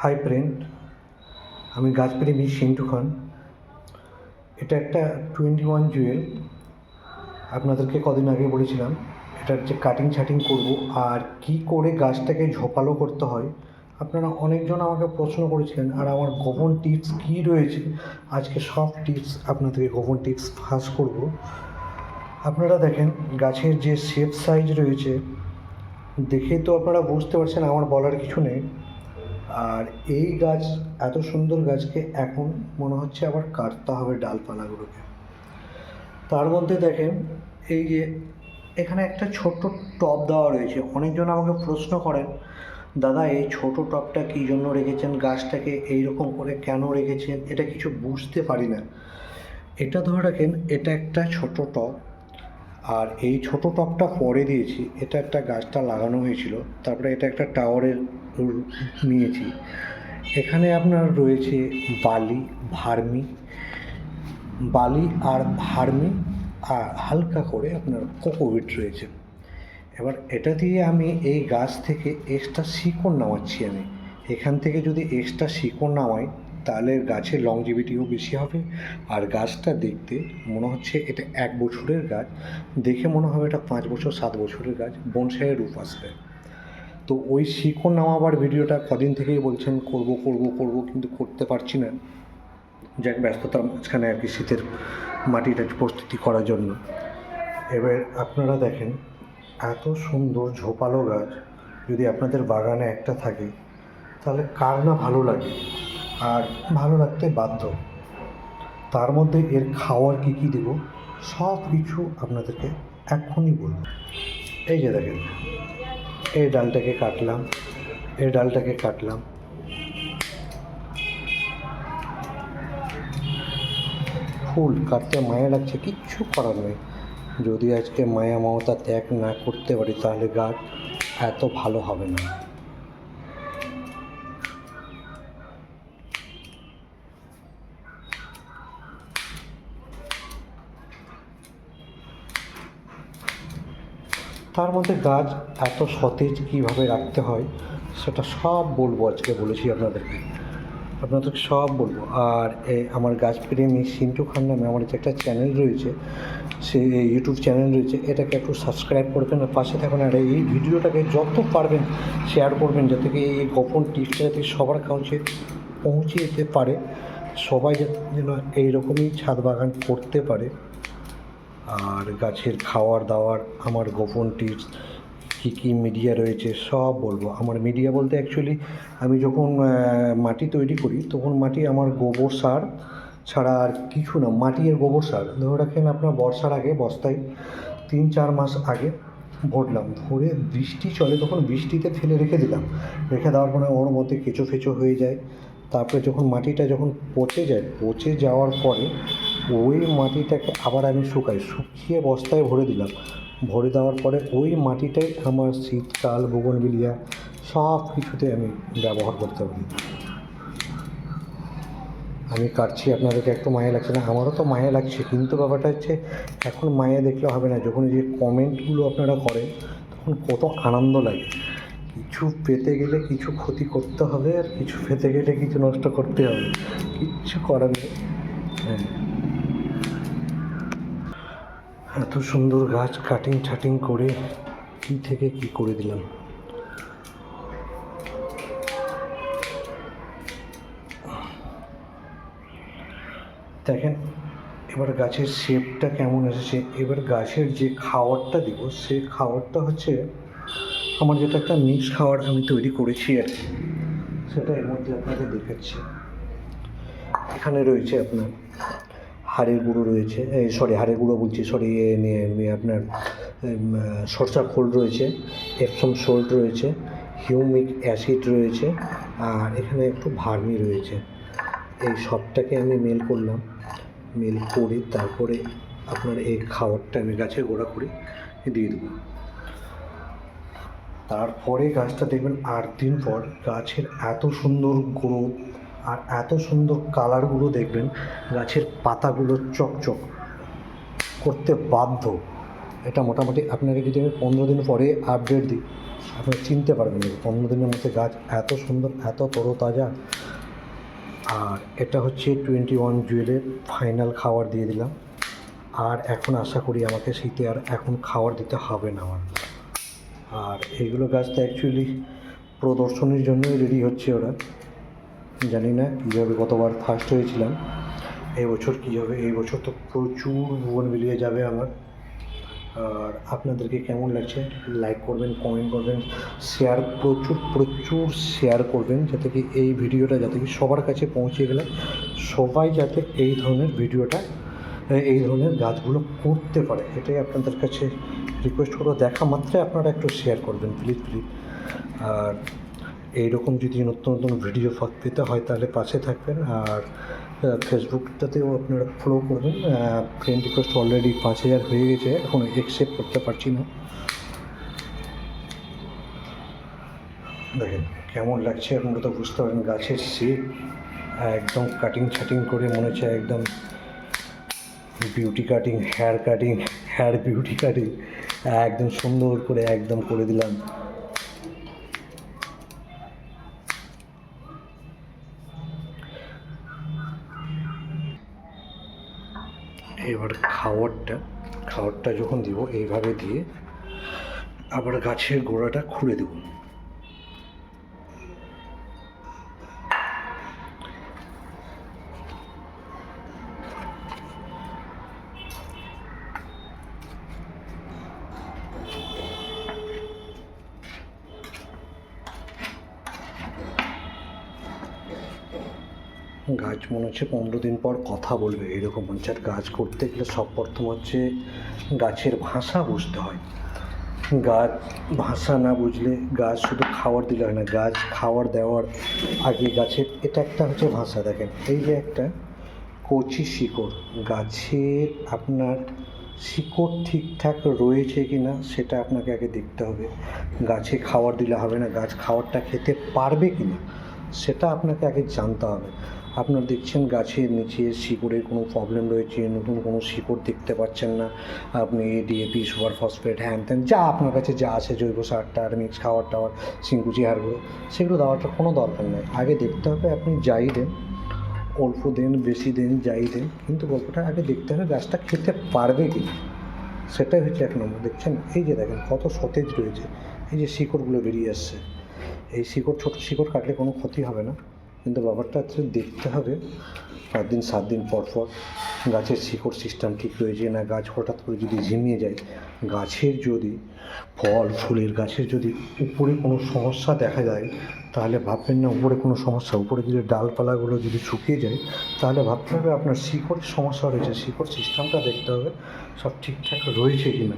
Hi friend, আমি গাছপ্রেমী সিন্টু খান। এটা একটা 21 জুয়েল। আপনাদেরকে কদিন আগে বলেছিলাম এটার যে কাটিং ছাটিং করব আর কি করে গাছটাকে ঝোপালো করতে হয়। আপনারা অনেকজন আমাকে প্রশ্ন করেছিলেন, আর আমার গোপন টিপস কী রয়েছে আজকে সব টিপস আপনাদেরকে গোপন টিপস ফাঁস করব। আপনারা দেখেন গাছের যে শেপ সাইজ রয়েছে, দেখে তো আপনারা বুঝতে পারছেন আমার বলার কিছু নেই। আর এই গাছ, এত সুন্দর গাছকে এখন মনে হচ্ছে আবার কাটতে হবে ডালপালাগুলোকে। তার মধ্যে দেখেন এই যে এখানে একটা ছোট্ট টব দেওয়া রয়েছে। অনেকজন আমাকে প্রশ্ন করেন, দাদা এই ছোট টবটা কী জন্য রেখেছেন, গাছটাকে এইরকম করে কেন রেখেছেন, এটা কিছু বুঝতে পারি না। এটা ধরে রাখেন এটা একটা ছোট টব, আর এই ছোট টবটা পরে দিয়েছি। এটা একটা গাছটা লাগানো হয়েছিল, তারপরে এটা একটা টাওয়ারের নিয়েছি। এখানে আপনার রয়েছে বালি আর ভার্মি আর হালকা করে আপনার কোকোপিট রয়েছে। এবার এটা দিয়ে আমি এই গাছ থেকে এক্সট্রা শিকড় নামাচ্ছি। আমি এখান থেকে যদি এক্সট্রা শিকড় নামাই তাহলে গাছের লংজিভিটিও বেশি হবে, আর গাছটা দেখতে মনে হচ্ছে এটা 1 বছরের গাছ, দেখে মনে হবে এটা 5 বছর 7 বছরের গাছ, বনসাইয়ের রূপ আসবে। তো ওই শিকড় নামাবার ভিডিওটা কদিন থেকেই বলছেন করব কিন্তু করতে পারছি না। যাক, ব্যস্ততার মাঝখানে আর কি, শীতের মাটিটা প্রস্তুতি করার জন্য। এবার আপনারা দেখেন এত সুন্দর ঝোপালো গাছ যদি আপনাদের বাগানে একটা থাকে তাহলে কার না ভালো লাগে, আর ভালো লাগতে বাধ্য। তার মধ্যে এর খাওয়ার কী কী দেবো সব কিছু আপনাদেরকে এখনই বলব। এই যে দেখেন এই ডালটাকে কাটলাম, ফুল কাটতে মায়া লাগছে, কিচ্ছু করার নেই। যদি আজকে মায়া মমতা ত্যাগ না করতে পারি তাহলে গাছ এত ভালো হবে না। তার মধ্যে গাছ এত সতেজ কীভাবে রাখতে হয় সেটা সব বলবো, আজকে বলেছি আপনাদেরকে সব বলবো। আর আমার গাছপ্রেমী সিন্টু খান নামে আমার যে একটা চ্যানেল রয়েছে, সেই ইউটিউব চ্যানেল রয়েছে, এটাকে একটু সাবস্ক্রাইব করবেন আর পাশে থাকুন। আর এই ভিডিওটাকে যত পারবেন শেয়ার করবেন, যাতে কি এই গোপন টিপসটা যাতে সবার কাছে পৌঁছে যেতে পারে, সবাই যেন এইরকমই ছাদ বাগান করতে পারে। আর গাছের খাওয়ার দাওয়ার, আমার গোপন টিপস কী কী মিডিয়া রয়েছে সব বলবো। আমার মিডিয়া বলতে অ্যাকচুয়ালি আমি যখন মাটি তৈরি করি তখন মাটি আমার গোবর সার ছাড়া আর কিছু না। মাটি আর গোবর সার ধরে রাখেন আপনার বর্ষার আগে বস্তায় 3-4 মাস আগে ভরলাম, ভরে বৃষ্টি চলে তখন বৃষ্টিতে ফেলে রেখে দিলাম। রেখে দেওয়ার পরে ওর মধ্যে কেঁচো ফেঁচো হয়ে যায়। তারপরে যখন মাটিটা পচে যাওয়ার পরে ওই মাটিটাকে আবার আমি শুকিয়ে বস্তায় ভরে দিলাম। ভরে দেওয়ার পরে ওই মাটিটাই আমার শীতকাল, বোগনভিলিয়া সব কিছুতে আমি ব্যবহার করতে পারি। আমি কাটছি, আপনাদেরকে একটু মায়া লাগছে না? আমারও তো মায়া লাগছে, কিন্তু ব্যাপারটা হচ্ছে এখন মায়া দেখলে হবে না। যখন যে কমেন্টগুলো আপনারা করেন তখন কত আনন্দ লাগে। কিছু পেতে গেলে কিছু ক্ষতি করতে হবে, আর কিছু পেতে গেলে কিছু নষ্ট করতে হবে, কিচ্ছু করার নেই। হ্যাঁ, এত সুন্দর গাছ কাটিং ছাটিং করে কী থেকে কী করে দিলাম। দেখেন এবার গাছের শেপটা কেমন এসেছে। এবার গাছের যে খাওয়ারটা দিব সেই খাওয়ারটা হচ্ছে আমার যেটা একটা মিক্স খাওয়ার আমি তৈরি করেছি আর কি, সেটা এর মধ্যে আপনাকে দেখাচ্ছি। এখানে রয়েছে আপনার হাড়ের গুঁড়ো রয়েছে, আপনার সরষার খোল রয়েছে, এপসম সল্ট রয়েছে, হিউমিক অ্যাসিড রয়েছে, আর এখানে একটু ভার্মি রয়েছে। এই সবটাকে আমি মেল করে তারপরে আপনার এই খাবারটা আমি গাছের গোড়া করে দিয়ে দেবো। তারপরে গাছটা দেখবেন 8 দিন পর গাছের এত সুন্দর গ্রোথ আর এত সুন্দর কালারগুলো দেখবেন, গাছের পাতাগুলো চকচক করতে বাধ্য। এটা মোটামুটি আপনাকে যদি আমি 15 দিন পরে আপডেট দিই, আপনি চিনতে পারবেন না 15 দিনের মধ্যে গাছ এত সুন্দর, এত তরতাজা। আর এটা হচ্ছে 21 জুয়েলের ফাইনাল খাবার দিয়ে দিলাম। আর এখন আশা করি আমাকে শীতে আর এখন খাবার দিতে হবে না আমার। আর এইগুলো গাছ তো অ্যাকচুয়ালি প্রদর্শনীর জন্যই রেডি হচ্ছে ওরা। জানি না কীভাবে, গতবার ফার্স্ট হয়েছিলাম, এই বছর কী হবে। এই বছর তো প্রচুর বুগনভিলিয়া যাবে আমার। আর আপনাদেরকে কেমন লাগছে লাইক করবেন, কমেন্ট করবেন, শেয়ার প্রচুর শেয়ার করবেন, যাতে কি এই ভিডিওটা যাতে কি সবার কাছে পৌঁছে গেলে সবাই যাতে এই ধরনের ভিডিওটা, এই ধরনের গাছগুলো করতে পারে, এটাই আপনাদের কাছে রিকোয়েস্ট করবো। দেখা মাত্রই আপনারা একটু শেয়ার করবেন প্লিজ। আর এইরকম যদি নতুন নতুন ভিডিও পেতে হয় তাহলে পাশে থাকবেন। আর ফেসবুকটাতেও আপনারা ফলো করবেন। ফ্রেন্ড রিকোয়েস্ট অলরেডি 5000 হয়ে গেছে, এখন অ্যাকসেপ্ট করতে পারছি না। দেখেন কেমন লাগছে, আপনারা তো বুঝতে পারেন গাছের শেপ একদম কাটিং ছাটিং করে মনে হচ্ছে একদম beauty cutting, hair beauty cutting একদম সুন্দর করে একদম করে দিলাম। এবার খাবারটা যখন দিব এইভাবে দিয়ে আবার গাছের গোড়াটা খুঁড়ে দেব। গাছ মনে হচ্ছে 15 দিন পর কথা বলবে এরকম হচ্ছে। আর গাছ করতে গেলে সব প্রথম হচ্ছে গাছের ভাষা বুঝতে হয়। গাছ ভাষা না বুঝলে গাছ শুধু খাবার দিলে হয় না, গাছ খাবার দেওয়ার আগে গাছের এটা একটা হচ্ছে ভাষা। দেখেন এই যে একটা কচি শিকড়, গাছের আপনার শিকড় ঠিকঠাক রয়েছে কি না সেটা আপনাকে আগে দেখতে হবে। গাছে খাবার দিলে হবে না, গাছ খাবারটা খেতে পারবে কি না সেটা আপনাকে আগে জানতে হবে। আপনার দেখছেন গাছের নিচে শিকড়ের কোনো প্রবলেম রয়েছে, নতুন কোনো শিকড় দেখতে পাচ্ছেন না, আপনি ডিএপি, সুপার ফসফেট, হ্যান ত্যান যা আপনার কাছে যা আছে, জৈব সার টার, মিক্স খাবার টাবার, সিংকুচি হাড়গুলো, সেগুলো দেওয়াটার কোনো দরকার নেই। আগে দেখতে হবে আপনি যাই দেন, অল্প দেন বেশি দেন যাই দেন, কিন্তু গল্পটা আগে দেখতে হবে গাছটা খেতে পারবে কি না, সেটাই হচ্ছে 1 নম্বর। দেখছেন এই যে দেখেন কত সতেজ রয়েছে, এই যে শিকড়গুলো বেরিয়ে আসছে। এই শিকড়, ছোটো শিকড় কাটলে কোনো ক্ষতি হবে না, কিন্তু ব্যাপারটা হচ্ছে দেখতে হবে 5 দিন 7 দিন পর গাছের শিকড় সিস্টেম ঠিক রয়েছে না। গাছ হঠাৎ করে যদি ঝিমিয়ে যায়, গাছের যদি ফল ফুলের গাছের যদি উপরে কোনো সমস্যা দেখা যায়, তাহলে ভাববেন না উপরে কোনো সমস্যা। উপরে যদি ডালপালাগুলো যদি শুকিয়ে যায়, তাহলে ভাবতে হবে আপনার শিকড়ের সমস্যা রয়েছে। শিকড় সিস্টেমটা দেখতে হবে সব ঠিকঠাক রয়েছে কি না।